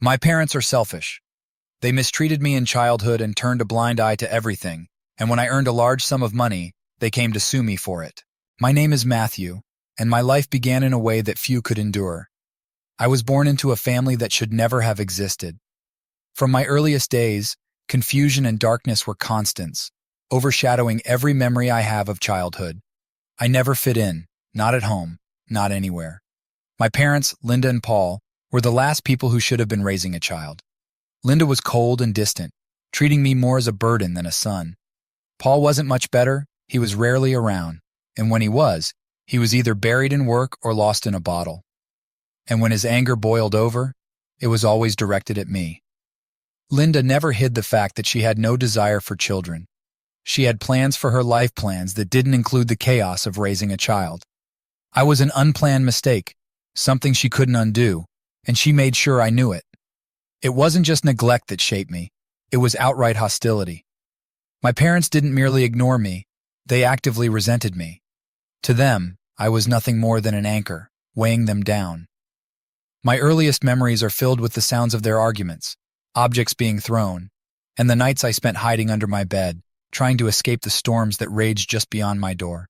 My parents are selfish. They mistreated me in childhood and turned a blind eye to everything, and when I earned a large sum of money, they came to sue me for it. My name is Matthew, and my life began in a way that few could endure. I was born into a family that should never have existed. From my earliest days, confusion and darkness were constants, overshadowing every memory I have of childhood. I never fit in, not at home, not anywhere. My parents, Linda and Paul, were the last people who should have been raising a child. Linda was cold and distant, treating me more as a burden than a son. Paul wasn't much better, he was rarely around, and when he was either buried in work or lost in a bottle. And when his anger boiled over, it was always directed at me. Linda never hid the fact that she had no desire for children. She had plans for her life, plans that didn't include the chaos of raising a child. I was an unplanned mistake, something she couldn't undo, and she made sure I knew it. It wasn't just neglect that shaped me, it was outright hostility. My parents didn't merely ignore me, they actively resented me. To them, I was nothing more than an anchor, weighing them down. My earliest memories are filled with the sounds of their arguments, objects being thrown, and the nights I spent hiding under my bed, trying to escape the storms that raged just beyond my door.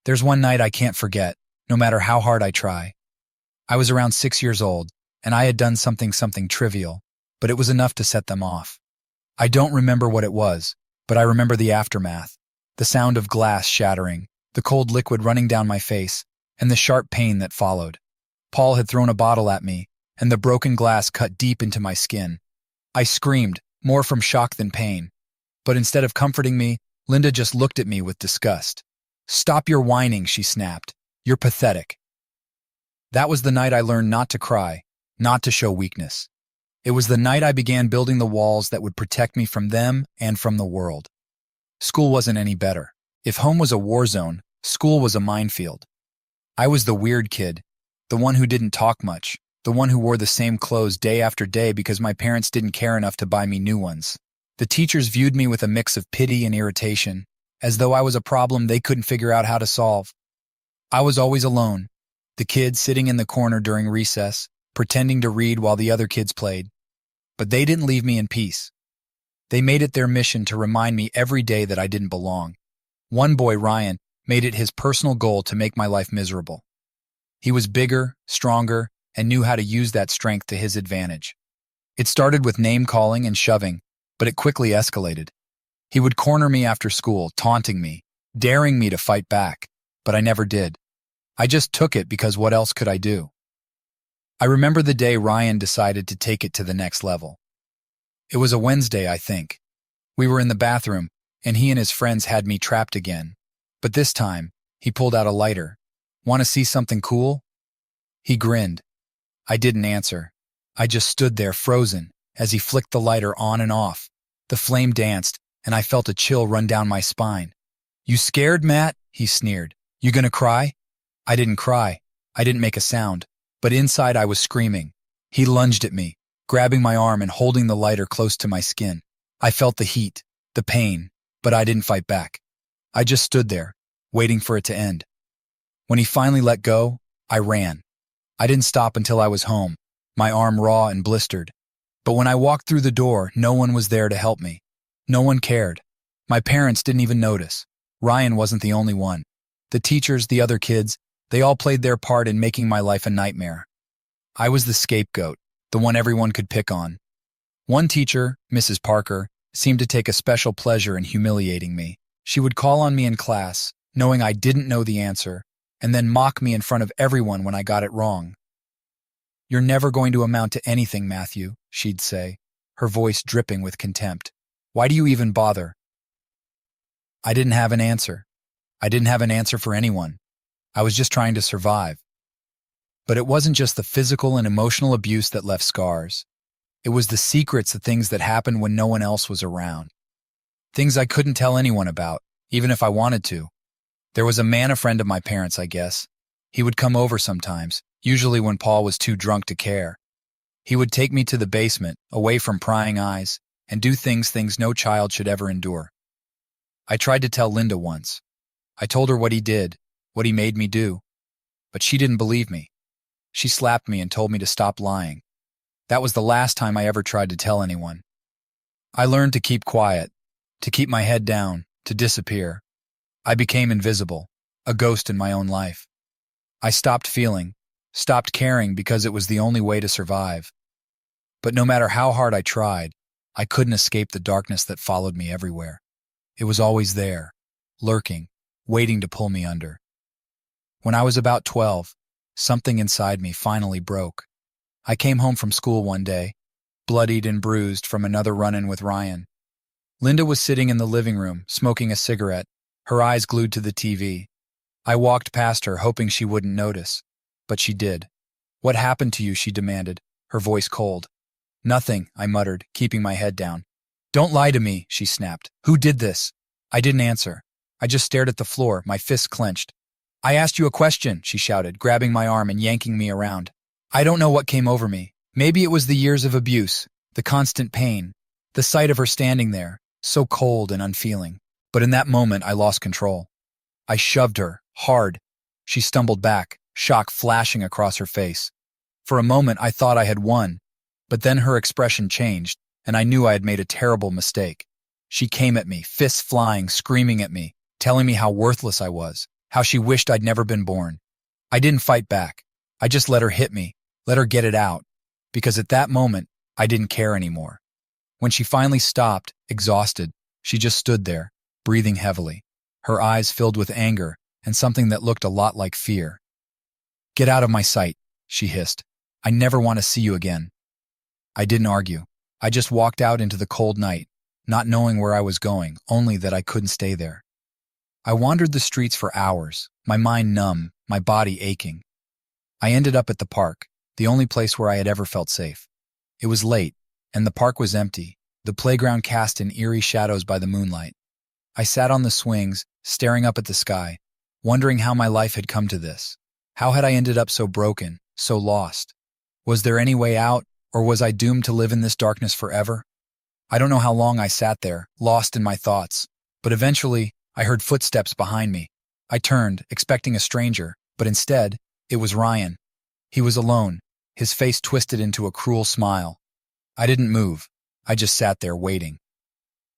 There's one night I can't forget, no matter how hard I try. I was around 6 years old, and I had done something trivial, but it was enough to set them off. I don't remember what it was, but I remember the aftermath, the sound of glass shattering, the cold liquid running down my face, and the sharp pain that followed. Paul had thrown a bottle at me, and the broken glass cut deep into my skin. I screamed, more from shock than pain. But instead of comforting me, Linda just looked at me with disgust. "Stop your whining," she snapped. "You're pathetic." That was the night I learned not to cry, not to show weakness. It was the night I began building the walls that would protect me from them and from the world. School wasn't any better. If home was a war zone, school was a minefield. I was the weird kid, the one who didn't talk much, the one who wore the same clothes day after day because my parents didn't care enough to buy me new ones. The teachers viewed me with a mix of pity and irritation, as though I was a problem they couldn't figure out how to solve. I was always alone, the kid sitting in the corner during recess, pretending to read while the other kids played. But they didn't leave me in peace. They made it their mission to remind me every day that I didn't belong. One boy, Ryan, made it his personal goal to make my life miserable. He was bigger, stronger, and knew how to use that strength to his advantage. It started with name-calling and shoving, but it quickly escalated. He would corner me after school, taunting me, daring me to fight back, but I never did. I just took it because what else could I do? I remember the day Ryan decided to take it to the next level. It was a Wednesday, I think. We were in the bathroom, and he and his friends had me trapped again. But this time, he pulled out a lighter. "Want to see something cool?" He grinned. I didn't answer. I just stood there frozen as he flicked the lighter on and off. The flame danced, and I felt a chill run down my spine. "You scared, Matt?" he sneered. "You gonna cry?" I didn't cry. I didn't make a sound, but inside I was screaming. He lunged at me, grabbing my arm and holding the lighter close to my skin. I felt the heat, the pain, but I didn't fight back. I just stood there, waiting for it to end. When he finally let go, I ran. I didn't stop until I was home, my arm raw and blistered. But when I walked through the door, no one was there to help me. No one cared. My parents didn't even notice. Ryan wasn't the only one. The teachers, the other kids, they all played their part in making my life a nightmare. I was the scapegoat, the one everyone could pick on. One teacher, Mrs. Parker, seemed to take a special pleasure in humiliating me. She would call on me in class, knowing I didn't know the answer, and then mock me in front of everyone when I got it wrong. "You're never going to amount to anything, Matthew," she'd say, her voice dripping with contempt. "Why do you even bother?" I didn't have an answer. I didn't have an answer for anyone. I was just trying to survive. But it wasn't just the physical and emotional abuse that left scars. It was the secrets, the things that happened when no one else was around. Things I couldn't tell anyone about, even if I wanted to. There was a man, a friend of my parents, I guess. He would come over sometimes, usually when Paul was too drunk to care. He would take me to the basement, away from prying eyes, and do things no child should ever endure. I tried to tell Linda once. I told her what he did, what he made me do. But she didn't believe me. She slapped me and told me to stop lying. That was the last time I ever tried to tell anyone. I learned to keep quiet, to keep my head down, to disappear. I became invisible, a ghost in my own life. I stopped feeling, stopped caring because it was the only way to survive. But no matter how hard I tried, I couldn't escape the darkness that followed me everywhere. It was always there, lurking, waiting to pull me under. When I was about 12, something inside me finally broke. I came home from school one day, bloodied and bruised from another run-in with Ryan. Linda was sitting in the living room, smoking a cigarette, her eyes glued to the TV. I walked past her, hoping she wouldn't notice. But she did. "What happened to you?" she demanded, her voice cold. "Nothing," I muttered, keeping my head down. "Don't lie to me," she snapped. "Who did this?" I didn't answer. I just stared at the floor, my fists clenched. "I asked you a question," she shouted, grabbing my arm and yanking me around. I don't know what came over me. Maybe it was the years of abuse, the constant pain, the sight of her standing there, so cold and unfeeling. But in that moment, I lost control. I shoved her, hard. She stumbled back, shock flashing across her face. For a moment, I thought I had won, but then her expression changed, and I knew I had made a terrible mistake. She came at me, fists flying, screaming at me, telling me how worthless I was, how she wished I'd never been born. I didn't fight back. I just let her hit me, let her get it out, because at that moment, I didn't care anymore. When she finally stopped, exhausted, she just stood there, breathing heavily, her eyes filled with anger and something that looked a lot like fear. "Get out of my sight," she hissed. "I never want to see you again." I didn't argue. I just walked out into the cold night, not knowing where I was going, only that I couldn't stay there. I wandered the streets for hours, my mind numb, my body aching. I ended up at the park, the only place where I had ever felt safe. It was late, and the park was empty, the playground cast in eerie shadows by the moonlight. I sat on the swings, staring up at the sky, wondering how my life had come to this. How had I ended up so broken, so lost? Was there any way out, or was I doomed to live in this darkness forever? I don't know how long I sat there, lost in my thoughts, but eventually, I heard footsteps behind me. I turned, expecting a stranger, but instead, it was Ryan. He was alone, his face twisted into a cruel smile. I didn't move. I just sat there waiting.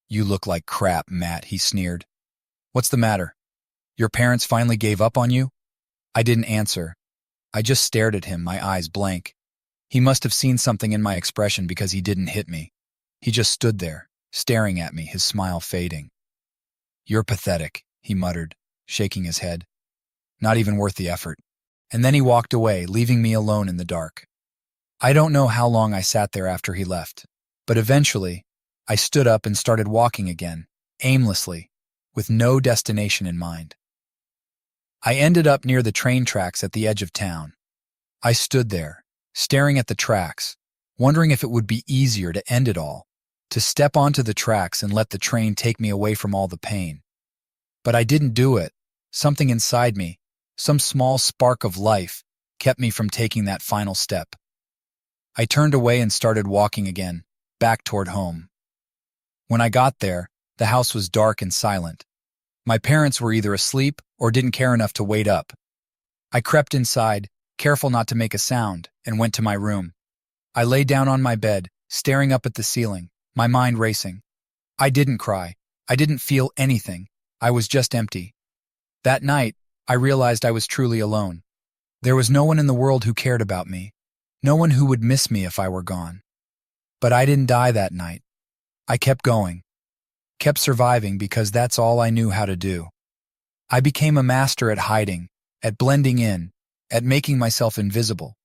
"You look like crap, Matt," he sneered. "What's the matter? Your parents finally gave up on you?" I didn't answer. I just stared at him, my eyes blank. He must have seen something in my expression because he didn't hit me. He just stood there, staring at me, his smile fading. "You're pathetic," he muttered, shaking his head. "Not even worth the effort." And then he walked away, leaving me alone in the dark. I don't know how long I sat there after he left, but eventually, I stood up and started walking again, aimlessly, with no destination in mind. I ended up near the train tracks at the edge of town. I stood there, staring at the tracks, wondering if it would be easier to end it all, to step onto the tracks and let the train take me away from all the pain. But I didn't do it. Something inside me, some small spark of life, kept me from taking that final step. I turned away and started walking again, back toward home. When I got there, the house was dark and silent. My parents were either asleep or didn't care enough to wait up. I crept inside, careful not to make a sound, and went to my room. I lay down on my bed, staring up at the ceiling, my mind racing. I didn't cry. I didn't feel anything. I was just empty. That night, I realized I was truly alone. There was no one in the world who cared about me, no one who would miss me if I were gone. But I didn't die that night. I kept going, kept surviving because that's all I knew how to do. I became a master at hiding, at blending in, at making myself invisible.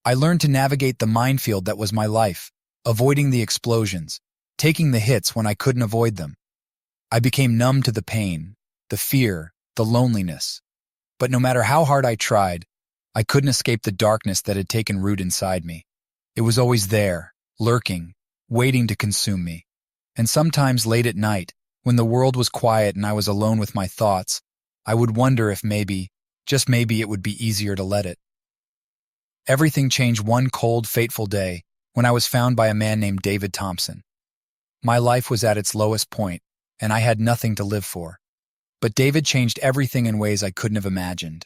I learned to navigate the minefield that was my life, avoiding the explosions, taking the hits when I couldn't avoid them. I became numb to the pain, the fear, the loneliness. But no matter how hard I tried, I couldn't escape the darkness that had taken root inside me. It was always there, lurking, waiting to consume me. And sometimes late at night, when the world was quiet and I was alone with my thoughts, I would wonder if maybe, just maybe, it would be easier to let it. Everything changed one cold, fateful day when I was found by a man named David Thompson. My life was at its lowest point, and I had nothing to live for. But David changed everything in ways I couldn't have imagined.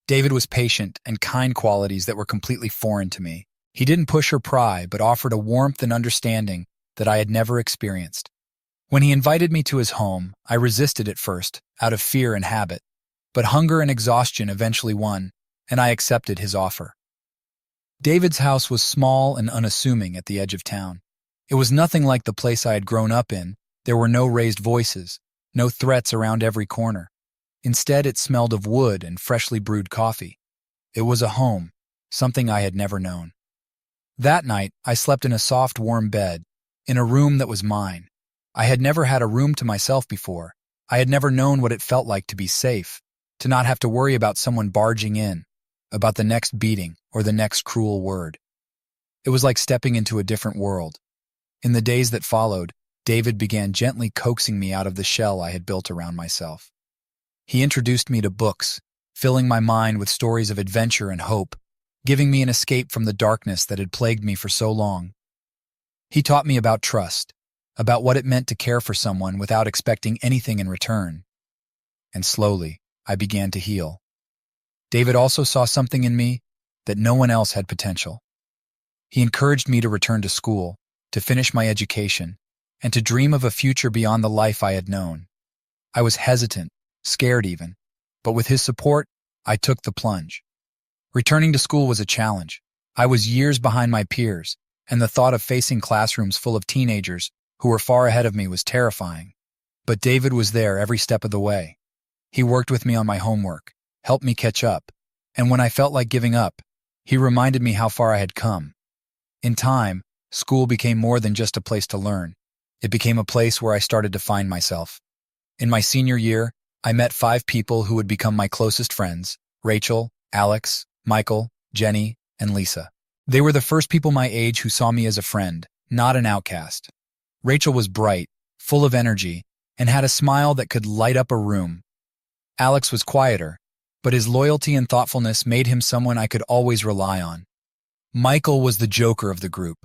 David was patient and kind, qualities that were completely foreign to me. He didn't push or pry, but offered a warmth and understanding that I had never experienced. When he invited me to his home, I resisted at first, out of fear and habit, but hunger and exhaustion eventually won, and I accepted his offer. David's house was small and unassuming at the edge of town. It was nothing like the place I had grown up in. There were no raised voices, no threats around every corner. Instead, it smelled of wood and freshly brewed coffee. It was a home, something I had never known. That night, I slept in a soft, warm bed, in a room that was mine. I had never had a room to myself before. I had never known what it felt like to be safe, to not have to worry about someone barging in, about the next beating or the next cruel word. It was like stepping into a different world. In the days that followed, David began gently coaxing me out of the shell I had built around myself. He introduced me to books, filling my mind with stories of adventure and hope, giving me an escape from the darkness that had plagued me for so long. He taught me about trust, about what it meant to care for someone without expecting anything in return. And slowly, I began to heal. David also saw something in me that no one else had potential. He encouraged me to return to school, to finish my education, and to dream of a future beyond the life I had known. I was hesitant, scared even, but with his support, I took the plunge. Returning to school was a challenge. I was years behind my peers, and the thought of facing classrooms full of teenagers who were far ahead of me was terrifying. But David was there every step of the way. He worked with me on my homework, helped me catch up, and when I felt like giving up, he reminded me how far I had come. In time, school became more than just a place to learn. It became a place where I started to find myself. In my senior year, I met 5 people who would become my closest friends: Rachel, Alex, Michael, Jenny, and Lisa. They were the first people my age who saw me as a friend, not an outcast. Rachel was bright, full of energy, and had a smile that could light up a room. Alex was quieter, but his loyalty and thoughtfulness made him someone I could always rely on. Michael was the joker of the group,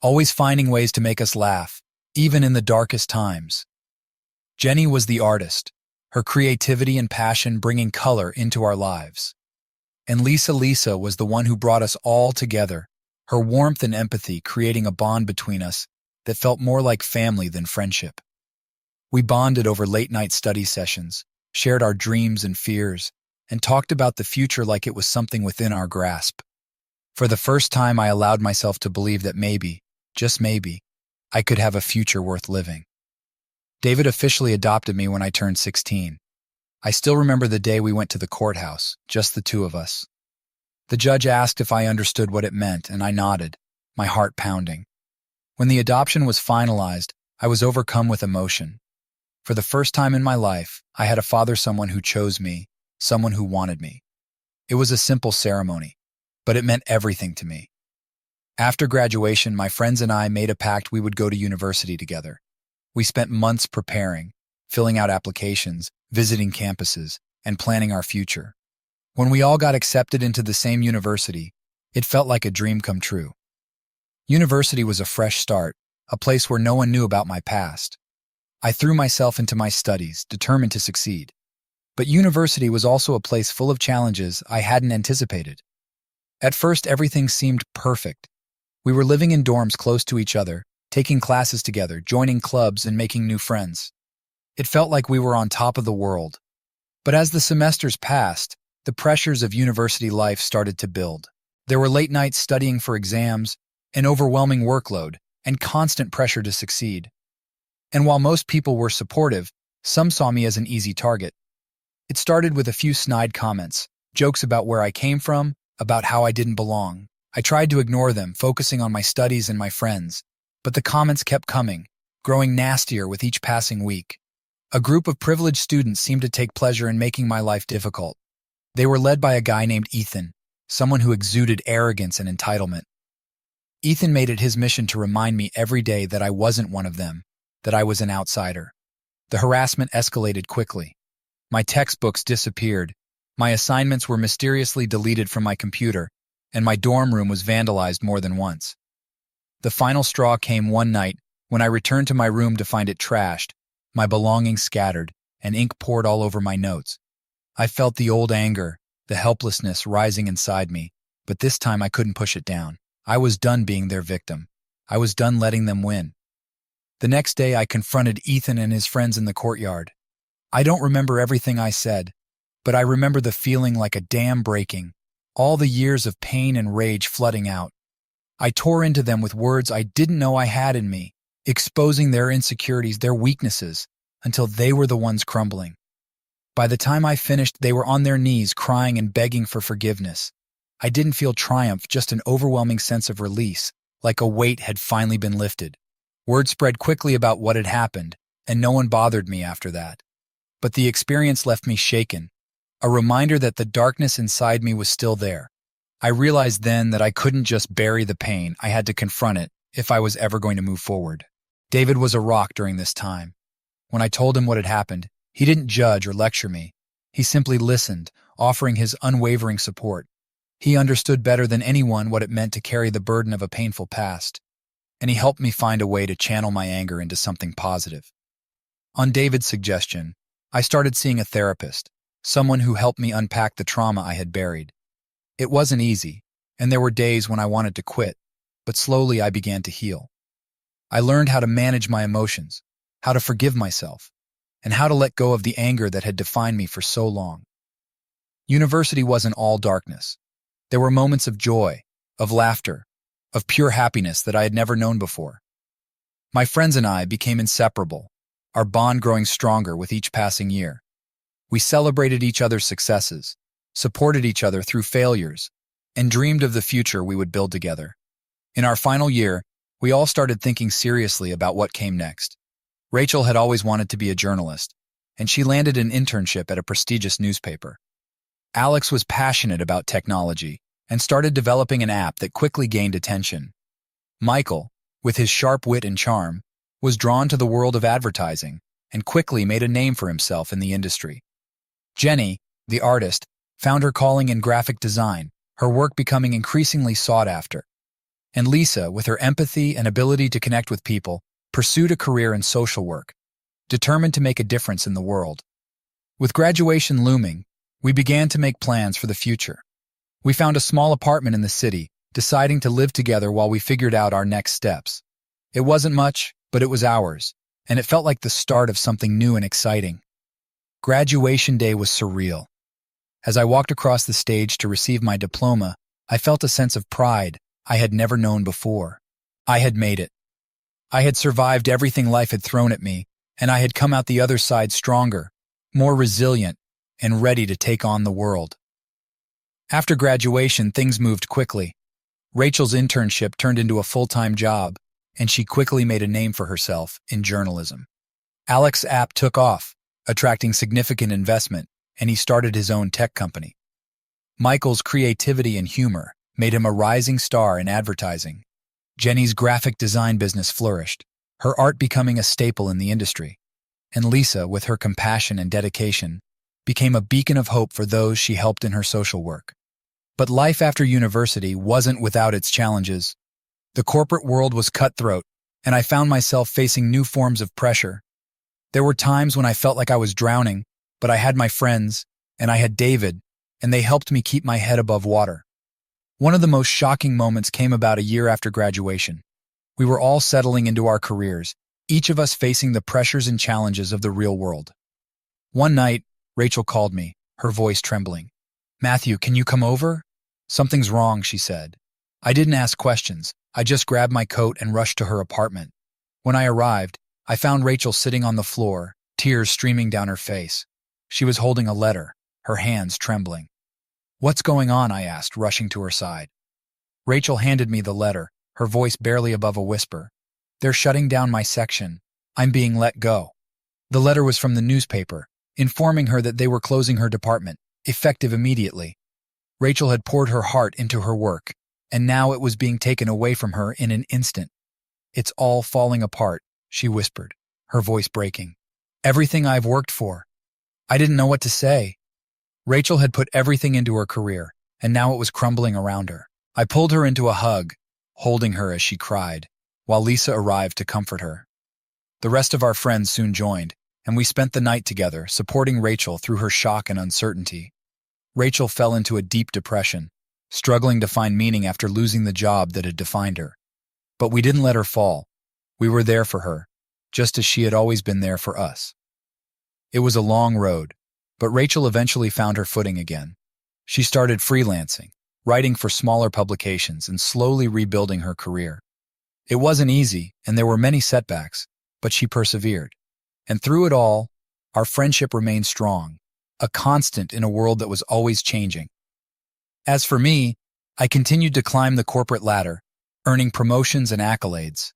always finding ways to make us laugh, even in the darkest times. Jenny was the artist, her creativity and passion bringing color into our lives. And Lisa was the one who brought us all together, her warmth and empathy creating a bond between us that felt more like family than friendship. We bonded over late-night study sessions, shared our dreams and fears, and talked about the future like it was something within our grasp. For the first time, I allowed myself to believe that maybe, just maybe, I could have a future worth living. David officially adopted me when I turned 16. I still remember the day we went to the courthouse, just the 2 of us. The judge asked if I understood what it meant, and I nodded, my heart pounding. When the adoption was finalized, I was overcome with emotion. For the first time in my life, I had a father, someone who chose me, someone who wanted me. It was a simple ceremony, but it meant everything to me. After graduation, my friends and I made a pact we would go to university together. We spent months preparing, filling out applications, visiting campuses, and planning our future. When we all got accepted into the same university, it felt like a dream come true. University was a fresh start, a place where no one knew about my past. I threw myself into my studies, determined to succeed. But university was also a place full of challenges I hadn't anticipated. At first, everything seemed perfect. We were living in dorms close to each other, taking classes together, joining clubs, and making new friends. It felt like we were on top of the world. But as the semesters passed, the pressures of university life started to build. There were late nights studying for exams, an overwhelming workload, and constant pressure to succeed. And while most people were supportive, some saw me as an easy target. It started with a few snide comments, jokes about where I came from, about how I didn't belong. I tried to ignore them, focusing on my studies and my friends, but the comments kept coming, growing nastier with each passing week. A group of privileged students seemed to take pleasure in making my life difficult. They were led by a guy named Ethan, someone who exuded arrogance and entitlement. Ethan made it his mission to remind me every day that I wasn't one of them, that I was an outsider. The harassment escalated quickly. My textbooks disappeared, my assignments were mysteriously deleted from my computer, and my dorm room was vandalized more than once. The final straw came one night when I returned to my room to find it trashed, my belongings scattered, and ink poured all over my notes. I felt the old anger, the helplessness rising inside me, but this time I couldn't push it down. I was done being their victim. I was done letting them win. The next day, I confronted Ethan and his friends in the courtyard. I don't remember everything I said, but I remember the feeling like a dam breaking, all the years of pain and rage flooding out. I tore into them with words I didn't know I had in me, exposing their insecurities, their weaknesses, until they were the ones crumbling. By the time I finished, they were on their knees, crying and begging for forgiveness. I didn't feel triumph, just an overwhelming sense of release, like a weight had finally been lifted. Word spread quickly about what had happened, and no one bothered me after that. But the experience left me shaken, a reminder that the darkness inside me was still there. I realized then that I couldn't just bury the pain, I had to confront it if I was ever going to move forward. David was a rock during this time. When I told him what had happened, he didn't judge or lecture me. He simply listened, offering his unwavering support. He understood better than anyone what it meant to carry the burden of a painful past, and he helped me find a way to channel my anger into something positive. On David's suggestion, I started seeing a therapist, someone who helped me unpack the trauma I had buried. It wasn't easy, and there were days when I wanted to quit, but slowly I began to heal. I learned how to manage my emotions, how to forgive myself, and how to let go of the anger that had defined me for so long. University wasn't all darkness. There were moments of joy, of laughter, of pure happiness that I had never known before. My friends and I became inseparable, our bond growing stronger with each passing year. We celebrated each other's successes, supported each other through failures, and dreamed of the future we would build together. In our final year, we all started thinking seriously about what came next. Rachel had always wanted to be a journalist, and she landed an internship at a prestigious newspaper. Alex was passionate about technology and started developing an app that quickly gained attention. Michael, with his sharp wit and charm, was drawn to the world of advertising and quickly made a name for himself in the industry. Jenny, the artist, found her calling in graphic design, her work becoming increasingly sought after. And Lisa, with her empathy and ability to connect with people, pursued a career in social work, determined to make a difference in the world. With graduation looming, we began to make plans for the future. We found a small apartment in the city, deciding to live together while we figured out our next steps. It wasn't much, but it was ours, and it felt like the start of something new and exciting. Graduation day was surreal. As I walked across the stage to receive my diploma, I felt a sense of pride I had never known before. I had made it. I had survived everything life had thrown at me, and I had come out the other side stronger, more resilient, and ready to take on the world. After graduation, things moved quickly. Rachel's internship turned into a full-time job, and she quickly made a name for herself in journalism. Alex's app took off, attracting significant investment, and he started his own tech company. Michael's creativity and humor made him a rising star in advertising. Jenny's graphic design business flourished, her art becoming a staple in the industry. And Lisa, with her compassion and dedication, became a beacon of hope for those she helped in her social work. But life after university wasn't without its challenges. The corporate world was cutthroat, and I found myself facing new forms of pressure. There were times when I felt like I was drowning, but I had my friends, and I had David, and they helped me keep my head above water. One of the most shocking moments came about a year after graduation. We were all settling into our careers, each of us facing the pressures and challenges of the real world. One night, Rachel called me, her voice trembling. "Matthew, can you come over?" "Something's wrong," she said. I didn't ask questions. I just grabbed my coat and rushed to her apartment. When I arrived, I found Rachel sitting on the floor, tears streaming down her face. She was holding a letter, her hands trembling. "What's going on?" I asked, rushing to her side. Rachel handed me the letter, her voice barely above a whisper. "They're shutting down my section. I'm being let go." The letter was from the newspaper, informing her that they were closing her department, effective immediately. Rachel had poured her heart into her work, and now it was being taken away from her in an instant. "It's all falling apart," she whispered, her voice breaking. "Everything I've worked for." I didn't know what to say. Rachel had put everything into her career, and now it was crumbling around her. I pulled her into a hug, holding her as she cried, while Lisa arrived to comfort her. The rest of our friends soon joined, and we spent the night together, supporting Rachel through her shock and uncertainty. Rachel fell into a deep depression, struggling to find meaning after losing the job that had defined her. But we didn't let her fall. We were there for her, just as she had always been there for us. It was a long road, but Rachel eventually found her footing again. She started freelancing, writing for smaller publications, and slowly rebuilding her career. It wasn't easy, and there were many setbacks, but she persevered. And through it all, our friendship remained strong, a constant in a world that was always changing. As for me, I continued to climb the corporate ladder, earning promotions and accolades.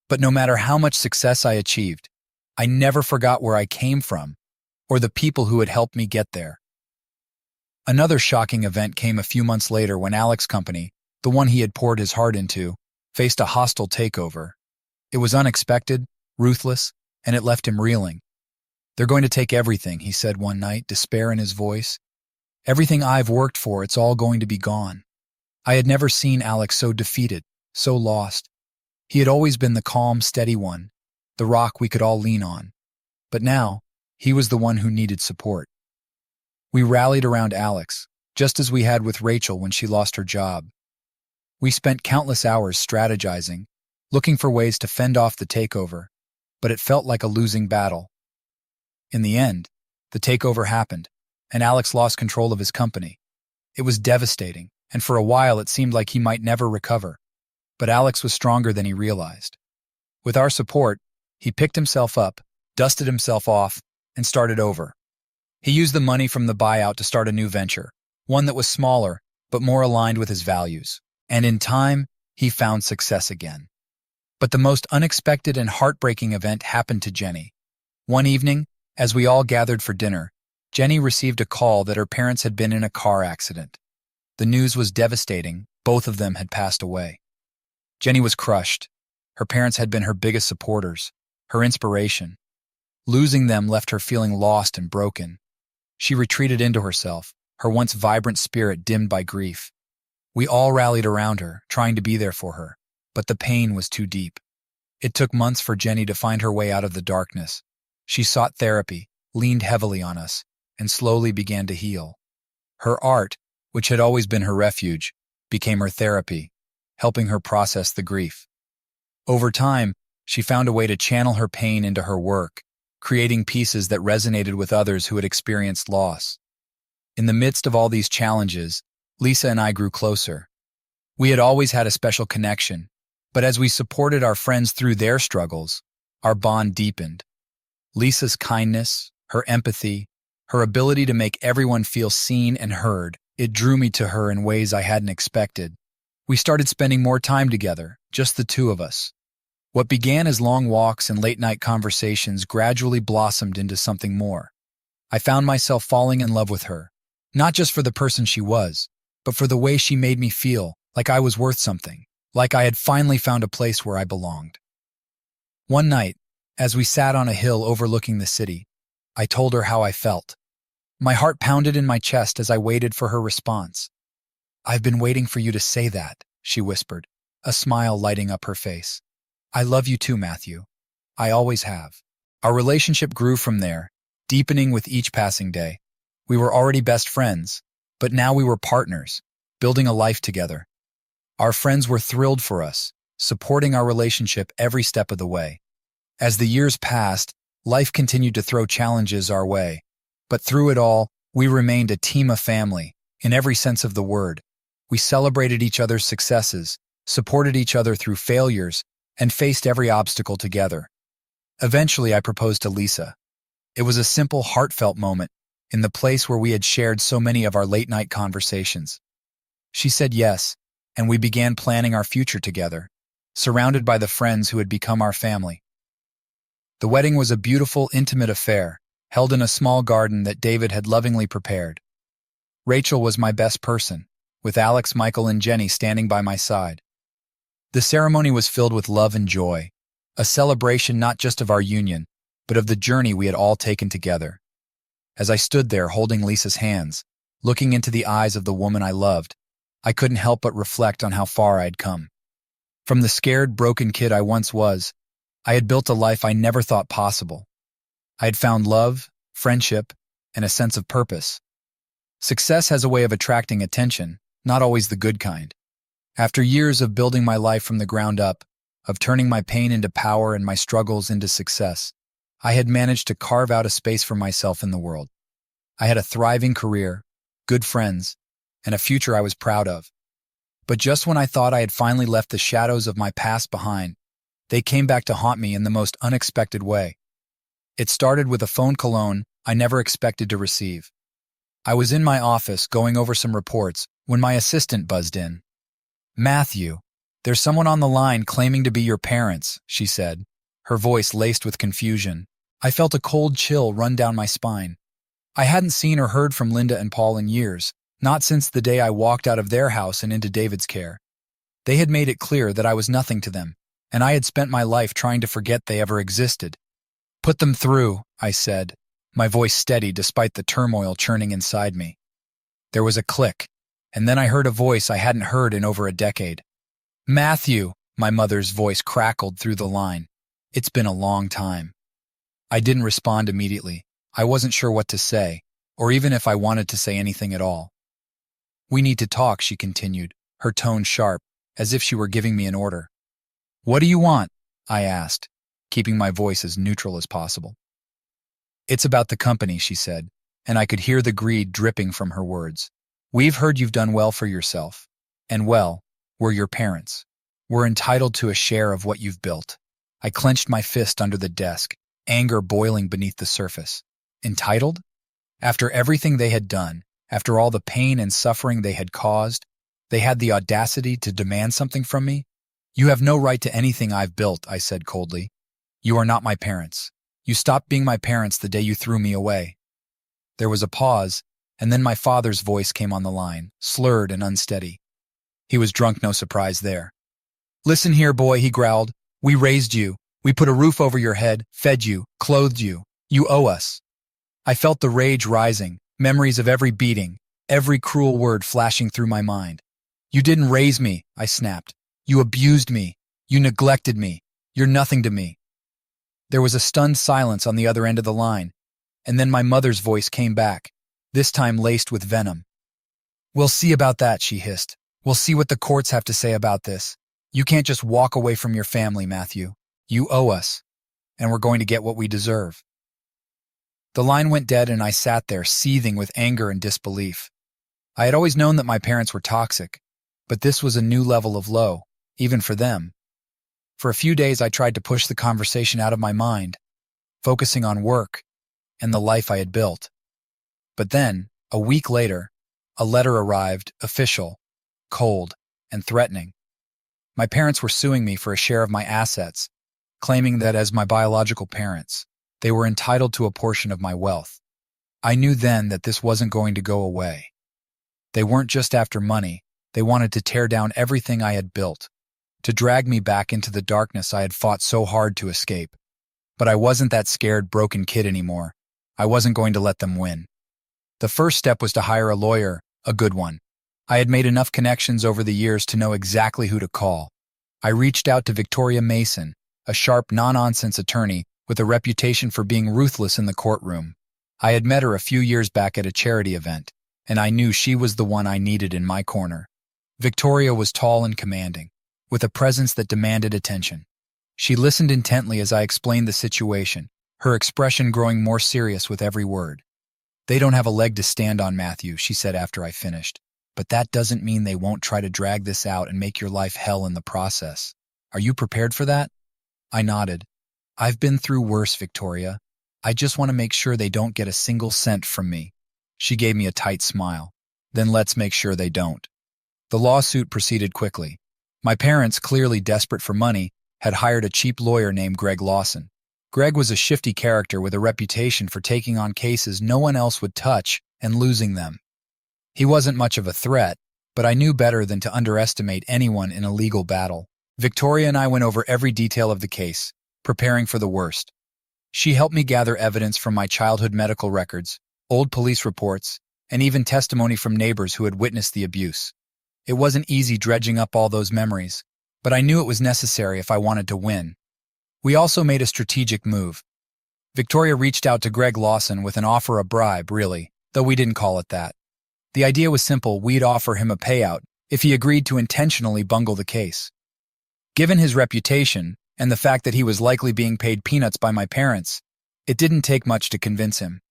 But no matter how much success I achieved, I never forgot where I came from or the people who had helped me get there. Another shocking event came a few months later when Alex's company, the one he had poured his heart into, faced a hostile takeover. It was unexpected, ruthless, and it left him reeling. "They're going to take everything," he said one night, despair in his voice. "Everything I've worked for, it's all going to be gone." I had never seen Alex so defeated, so lost. He had always been the calm, steady one, the rock we could all lean on. But now, he was the one who needed support. We rallied around Alex, just as we had with Rachel when she lost her job. We spent countless hours strategizing, looking for ways to fend off the takeover, but it felt like a losing battle. In the end, the takeover happened, and Alex lost control of his company. It was devastating, and for a while it seemed like he might never recover. But Alex was stronger than he realized. With our support, he picked himself up, dusted himself off, and started over. He used the money from the buyout to start a new venture, one that was smaller, but more aligned with his values. And in time, he found success again. But the most unexpected and heartbreaking event happened to Jenny. One evening, as we all gathered for dinner, Jenny received a call that her parents had been in a car accident. The news was devastating. Both of them had passed away. Jenny was crushed. Her parents had been her biggest supporters, her inspiration. Losing them left her feeling lost and broken. She retreated into herself, her once vibrant spirit dimmed by grief. We all rallied around her, trying to be there for her, but the pain was too deep. It took months for Jenny to find her way out of the darkness. She sought therapy, leaned heavily on us, and slowly began to heal. Her art, which had always been her refuge, became her therapy, helping her process the grief. Over time, she found a way to channel her pain into her work, creating pieces that resonated with others who had experienced loss. In the midst of all these challenges, Lisa and I grew closer. We had always had a special connection, but as we supported our friends through their struggles, our bond deepened. Lisa's kindness, her empathy, her ability to make everyone feel seen and heard, it drew me to her in ways I hadn't expected. We started spending more time together, just the two of us. What began as long walks and late-night conversations gradually blossomed into something more. I found myself falling in love with her, not just for the person she was, but for the way she made me feel like I was worth something, like I had finally found a place where I belonged. One night, as we sat on a hill overlooking the city, I told her how I felt. My heart pounded in my chest as I waited for her response. "I've been waiting for you to say that," she whispered, a smile lighting up her face. "I love you too, Matthew. I always have." Our relationship grew from there, deepening with each passing day. We were already best friends, but now we were partners, building a life together. Our friends were thrilled for us, supporting our relationship every step of the way. As the years passed, life continued to throw challenges our way, but through it all, we remained a team of family, in every sense of the word. We celebrated each other's successes, supported each other through failures, and faced every obstacle together. Eventually, I proposed to Lisa. It was a simple, heartfelt moment, in the place where we had shared so many of our late-night conversations. She said yes, and we began planning our future together, surrounded by the friends who had become our family. The wedding was a beautiful, intimate affair, held in a small garden that David had lovingly prepared. Rachel was my best person, with Alex, Michael, and Jenny standing by my side. The ceremony was filled with love and joy, a celebration not just of our union, but of the journey we had all taken together. As I stood there holding Lisa's hands, looking into the eyes of the woman I loved, I couldn't help but reflect on how far I had come. From the scared, broken kid I once was, I had built a life I never thought possible. I had found love, friendship, and a sense of purpose. Success has a way of attracting attention, not always the good kind. After years of building my life from the ground up, of turning my pain into power and my struggles into success, I had managed to carve out a space for myself in the world. I had a thriving career, good friends, and a future I was proud of. But just when I thought I had finally left the shadows of my past behind, they came back to haunt me in the most unexpected way. It started with a phone call I never expected to receive. I was in my office going over some reports when my assistant buzzed in. "Matthew, there's someone on the line claiming to be your parents," she said, her voice laced with confusion. I felt a cold chill run down my spine. I hadn't seen or heard from Linda and Paul in years, not since the day I walked out of their house and into David's care. They had made it clear that I was nothing to them, and I had spent my life trying to forget they ever existed. "Put them through," I said, my voice steady despite the turmoil churning inside me. There was a click, and then I heard a voice I hadn't heard in over a decade. "Matthew," my mother's voice crackled through the line. "It's been a long time." I didn't respond immediately. I wasn't sure what to say, or even if I wanted to say anything at all. "We need to talk," she continued, her tone sharp, as if she were giving me an order. "What do you want?" I asked, keeping my voice as neutral as possible. "It's about the company," she said, and I could hear the greed dripping from her words. "We've heard you've done well for yourself. And well, we're your parents. We're entitled to a share of what you've built." I clenched my fist under the desk, anger boiling beneath the surface. Entitled? After everything they had done, after all the pain and suffering they had caused, they had the audacity to demand something from me? "You have no right to anything I've built," I said coldly. "You are not my parents. You stopped being my parents the day you threw me away." There was a pause, and then my father's voice came on the line, slurred and unsteady. He was drunk, no surprise there. "Listen here, boy," he growled. "We raised you. We put a roof over your head, fed you, clothed you. You owe us." I felt the rage rising, memories of every beating, every cruel word flashing through my mind. "You didn't raise me," I snapped. "You abused me. You neglected me. You're nothing to me." There was a stunned silence on the other end of the line, and then my mother's voice came back, this time laced with venom. "We'll see about that," she hissed. "We'll see what the courts have to say about this. You can't just walk away from your family, Matthew. You owe us, and we're going to get what we deserve." The line went dead, and I sat there, seething with anger and disbelief. I had always known that my parents were toxic, but this was a new level of low, even for them. For a few days, I tried to push the conversation out of my mind, focusing on work and the life I had built. But then, a week later, a letter arrived, official, cold, and threatening. My parents were suing me for a share of my assets, claiming that as my biological parents, they were entitled to a portion of my wealth. I knew then that this wasn't going to go away. They weren't just after money, they wanted to tear down everything I had built, to drag me back into the darkness I had fought so hard to escape. But I wasn't that scared, broken kid anymore. I wasn't going to let them win. The first step was to hire a lawyer, a good one. I had made enough connections over the years to know exactly who to call. I reached out to Victoria Mason, a sharp, no-nonsense attorney with a reputation for being ruthless in the courtroom. I had met her a few years back at a charity event, and I knew she was the one I needed in my corner. Victoria was tall and commanding, with a presence that demanded attention. She listened intently as I explained the situation, her expression growing more serious with every word. "They don't have a leg to stand on, Matthew," she said after I finished. "But that doesn't mean they won't try to drag this out and make your life hell in the process. Are you prepared for that?" I nodded. "I've been through worse, Victoria. I just want to make sure they don't get a single cent from me." She gave me a tight smile. "Then let's make sure they don't." The lawsuit proceeded quickly. My parents, clearly desperate for money, had hired a cheap lawyer named Greg Lawson. Greg was a shifty character with a reputation for taking on cases no one else would touch and losing them. He wasn't much of a threat, but I knew better than to underestimate anyone in a legal battle. Victoria and I went over every detail of the case, preparing for the worst. She helped me gather evidence from my childhood medical records, old police reports, and even testimony from neighbors who had witnessed the abuse. It wasn't easy dredging up all those memories, but I knew it was necessary if I wanted to win. We also made a strategic move. Victoria reached out to Greg Lawson with an offer, a bribe, really, though we didn't call it that. The idea was simple: we'd offer him a payout if he agreed to intentionally bungle the case. Given his reputation and the fact that he was likely being paid peanuts by my parents, it didn't take much to convince him.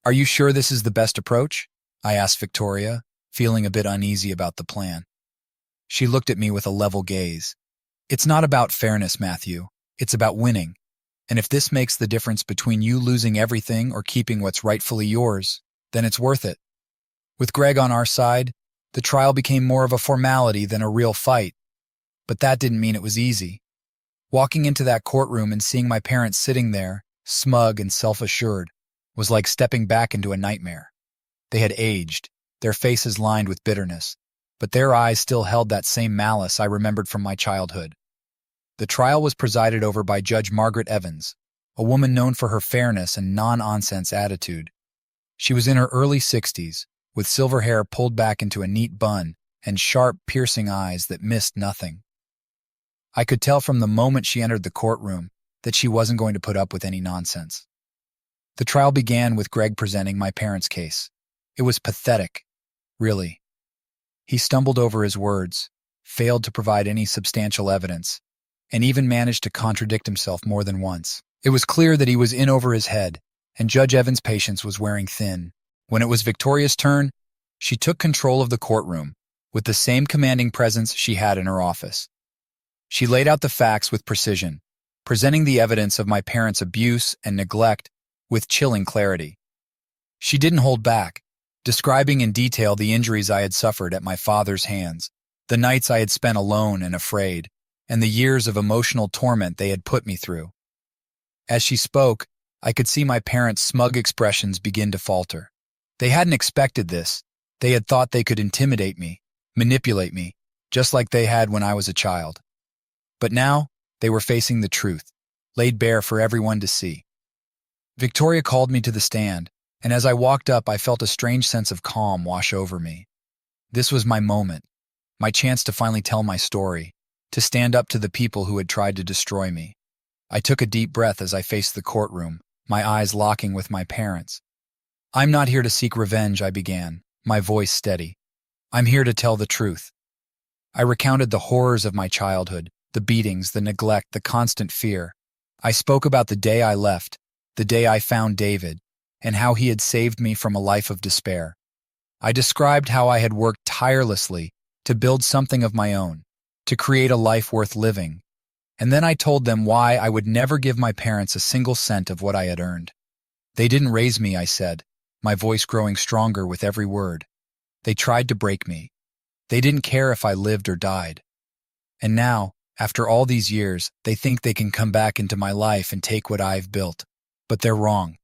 "Are you sure this is the best approach?" I asked Victoria, feeling a bit uneasy about the plan. She looked at me with a level gaze. "It's not about fairness, Matthew. It's about winning. And if this makes the difference between you losing everything or keeping what's rightfully yours, then it's worth it." With Greg on our side, the trial became more of a formality than a real fight. But that didn't mean it was easy. Walking into that courtroom and seeing my parents sitting there, smug and self-assured, was like stepping back into a nightmare. They had aged, their faces lined with bitterness, but their eyes still held that same malice I remembered from my childhood. The trial was presided over by Judge Margaret Evans, a woman known for her fairness and non-nonsense attitude. She was in her early 60s, with silver hair pulled back into a neat bun and sharp, piercing eyes that missed nothing. I could tell from the moment she entered the courtroom that she wasn't going to put up with any nonsense. The trial began with Greg presenting my parents' case. It was pathetic, really. He stumbled over his words, failed to provide any substantial evidence, and even managed to contradict himself more than once. It was clear that he was in over his head, and Judge Evans' patience was wearing thin. When it was Victoria's turn, she took control of the courtroom with the same commanding presence she had in her office. She laid out the facts with precision, presenting the evidence of my parents' abuse and neglect with chilling clarity. She didn't hold back, describing in detail the injuries I had suffered at my father's hands, the nights I had spent alone and afraid, and the years of emotional torment they had put me through. As she spoke, I could see my parents' smug expressions begin to falter. They hadn't expected this. They had thought they could intimidate me, manipulate me, just like they had when I was a child. But now, they were facing the truth, laid bare for everyone to see. Victoria called me to the stand, and as I walked up, I felt a strange sense of calm wash over me. This was my moment, my chance to finally tell my story, to stand up to the people who had tried to destroy me. I took a deep breath as I faced the courtroom, my eyes locking with my parents. "I'm not here to seek revenge," I began, my voice steady. "I'm here to tell the truth." I recounted the horrors of my childhood, the beatings, the neglect, the constant fear. I spoke about the day I left, the day I found David, and how he had saved me from a life of despair. I described how I had worked tirelessly to build something of my own, to create a life worth living, and then I told them why I would never give my parents a single cent of what I had earned. "They didn't raise me," I said, my voice growing stronger with every word. "They tried to break me. They didn't care if I lived or died. And now, after all these years, they think they can come back into my life and take what I've built. But they're wrong.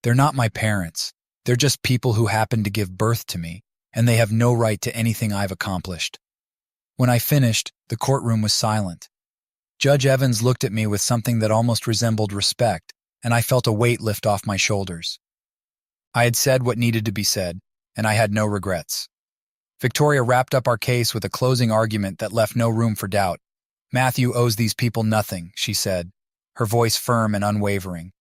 They're not my parents. They're just people who happened to give birth to me, and they have no right to anything I've accomplished." When I finished, the courtroom was silent. Judge Evans looked at me with something that almost resembled respect, and I felt a weight lift off my shoulders. I had said what needed to be said, and I had no regrets. Victoria wrapped up our case with a closing argument that left no room for doubt. "Matthew owes these people nothing," she said, her voice firm and unwavering.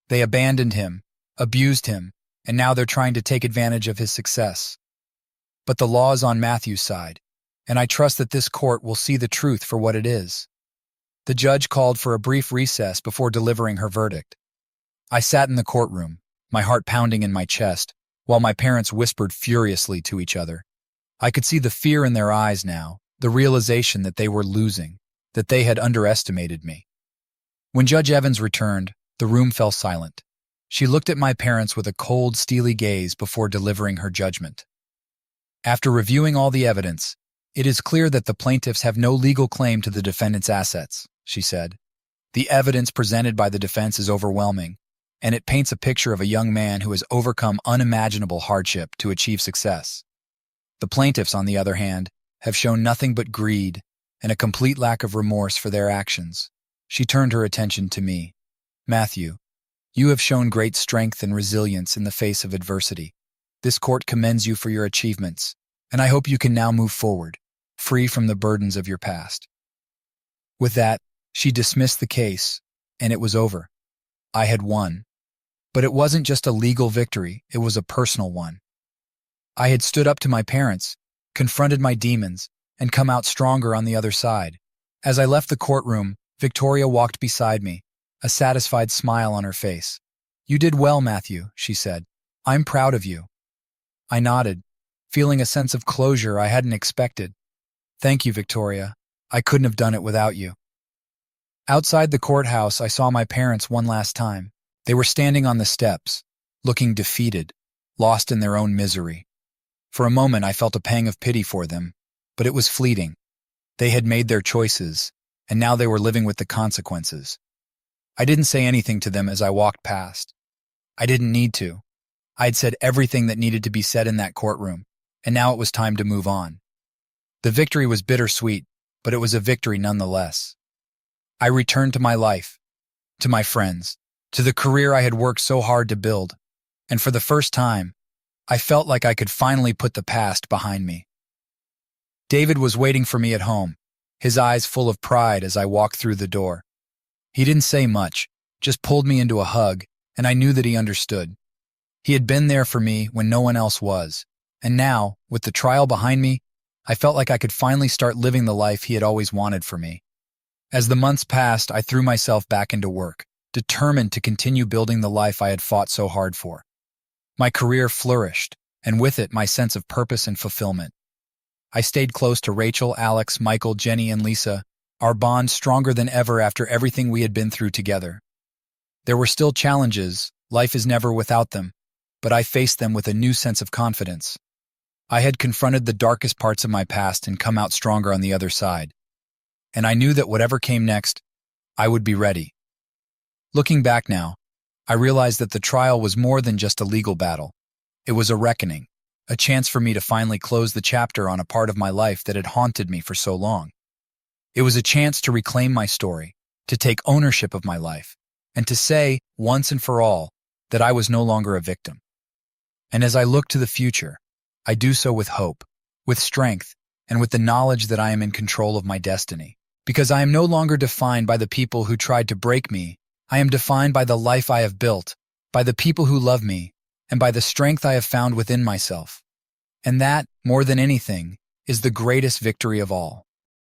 "They abandoned him, abused him, and now they're trying to take advantage of his success. But the law is on Matthew's side, and I trust that this court will see the truth for what it is." The judge called for a brief recess before delivering her verdict. I sat in the courtroom, my heart pounding in my chest, while my parents whispered furiously to each other. I could see the fear in their eyes now, the realization that they were losing, that they had underestimated me. When Judge Evans returned, the room fell silent. She looked at my parents with a cold, steely gaze before delivering her judgment. "After reviewing all the evidence, it is clear that the plaintiffs have no legal claim to the defendant's assets," she said. "The evidence presented by the defense is overwhelming, and it paints a picture of a young man who has overcome unimaginable hardship to achieve success. The plaintiffs, on the other hand, have shown nothing but greed and a complete lack of remorse for their actions." She turned her attention to me. "Matthew, you have shown great strength and resilience in the face of adversity. This court commends you for your achievements, and I hope you can now move forward, free from the burdens of your past." With that, she dismissed the case, and it was over. I had won. But it wasn't just a legal victory, it was a personal one. I had stood up to my parents, confronted my demons, and come out stronger on the other side. As I left the courtroom, Victoria walked beside me, a satisfied smile on her face. "You did well, Matthew," she said. "I'm proud of you." I nodded, feeling a sense of closure I hadn't expected. "Thank you, Victoria. I couldn't have done it without you." Outside the courthouse, I saw my parents one last time. They were standing on the steps, looking defeated, lost in their own misery. For a moment, I felt a pang of pity for them, but it was fleeting. They had made their choices, and now they were living with the consequences. I didn't say anything to them as I walked past. I didn't need to. I had said everything that needed to be said in that courtroom, and now it was time to move on. The victory was bittersweet, but it was a victory nonetheless. I returned to my life, to my friends, to the career I had worked so hard to build, and for the first time, I felt like I could finally put the past behind me. David was waiting for me at home, his eyes full of pride as I walked through the door. He didn't say much, just pulled me into a hug, and I knew that he understood. He had been there for me when no one else was, and now, with the trial behind me, I felt like I could finally start living the life he had always wanted for me. As the months passed, I threw myself back into work, determined to continue building the life I had fought so hard for. My career flourished, and with it my sense of purpose and fulfillment. I stayed close to Rachel, Alex, Michael, Jenny, and Lisa, our bond stronger than ever after everything we had been through together. There were still challenges, life is never without them, but I faced them with a new sense of confidence. I had confronted the darkest parts of my past and come out stronger on the other side. And I knew that whatever came next, I would be ready. Looking back now, I realized that the trial was more than just a legal battle. It was a reckoning, a chance for me to finally close the chapter on a part of my life that had haunted me for so long. It was a chance to reclaim my story, to take ownership of my life, and to say, once and for all, that I was no longer a victim. And as I look to the future, I do so with hope, with strength, and with the knowledge that I am in control of my destiny. Because I am no longer defined by the people who tried to break me, I am defined by the life I have built, by the people who love me, and by the strength I have found within myself. And that, more than anything, is the greatest victory of all.